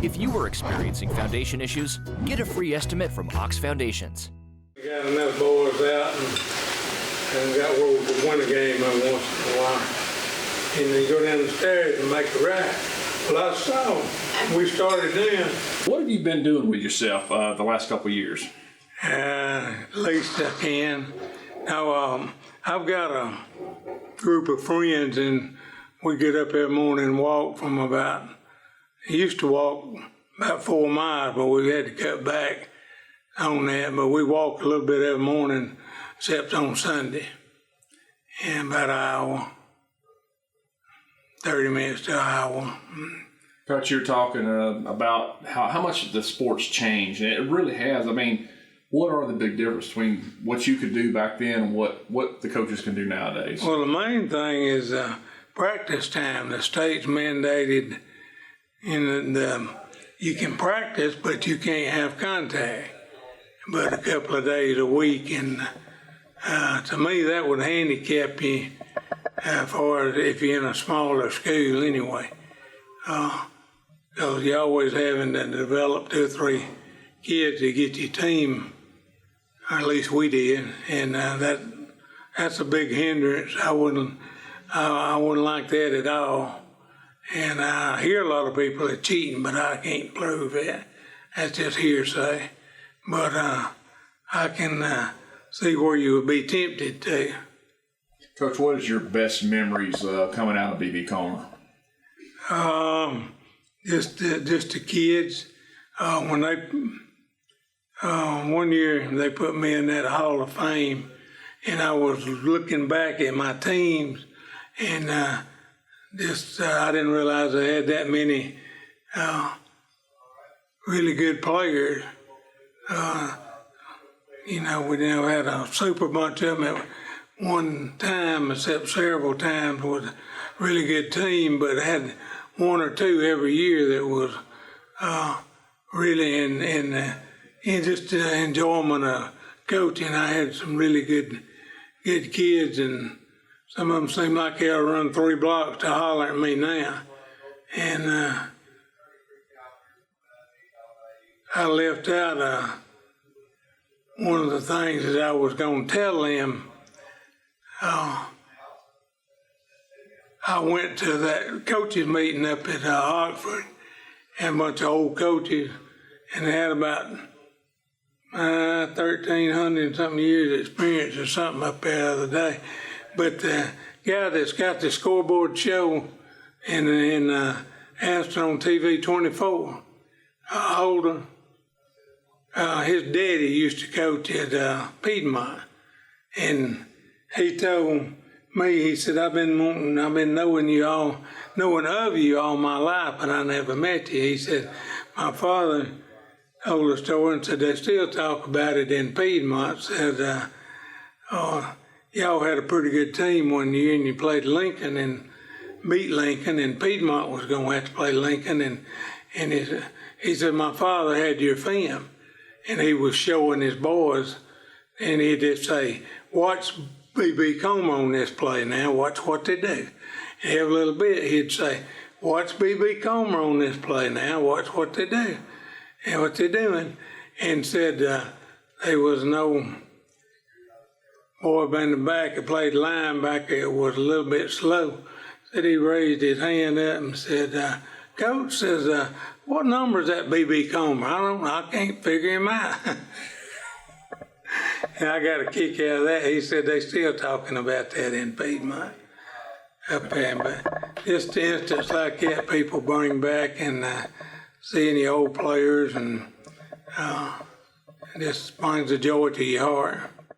If you are experiencing foundation issues, get a free estimate from Ox Foundations. We got enough boys out and got where we could win a game every once in a while. And they go down the stairs and make a right. Well, I saw them. We started then. What have you been doing with yourself the last couple of years? At least I can. Now, I've got a group of friends, and we get up every morning and walk from used to walk about 4 miles, but we had to cut back on that. But we walk a little bit every morning, except on Sunday, and about an hour, 30 minutes to an hour. Coach, you're talking about how much the sport's changed, and it really has. I mean, what are the big differences between what you could do back then and what the coaches can do nowadays? Well, the main thing is practice time. The state's mandated, and you can practice, but you can't have contact but a couple of days a week. And to me, that would handicap you as far as if you're in a smaller school anyway. Because you're always having to develop 2 or 3 kids to get your team, or at least we did, and that's a big hindrance. I wouldn't like that at all. And I hear a lot of people are cheating, but I can't prove that. That's just hearsay. But I can see where you would be tempted to. Coach, what is your best memories coming out of BB Comer? Just the kids. When they one year they put me in that Hall of Fame, and I was looking back at my teams, and I didn't realize I had that many really good players. We never had a super bunch of them at one time, except several times with a really good team, but had 1 or 2 every year that was really in just the enjoyment of coaching. I had some really good kids, and some of them seem like they'll run 3 blocks to holler at me now. And I left out one of the things that I was going to tell them. I went to that coaches meeting up at Oxford, and a bunch of old coaches, and they had about 1,300 something years experience or something up there the other day. But the guy that's got the scoreboard show and answered on TV 24, older, his daddy used to coach at Piedmont, and he told me, he said, I've been knowing of you all my life, but I never met you. He said, my father told a story and said they still talk about it in Piedmont. Said, y'all had a pretty good team one year, and you played Lincoln and beat Lincoln, and Piedmont was going to have to play Lincoln. And he said, my father had your film, and he was showing his boys, and he'd just say, watch BB Comer on this play now, watch what they do. And every little bit he'd say, watch BB Comer on this play now, watch what they do and what they're doing. And said there was no boy in the back that played linebacker, it was a little bit slow. Said he raised his hand up and said, Coach, says, what number is that BB Comer? I can't figure him out. And I got a kick out of that. He said they still talking about that in Piedmont up there. But just instance like that, people bring back and seeing the old players, and just brings a joy to your heart.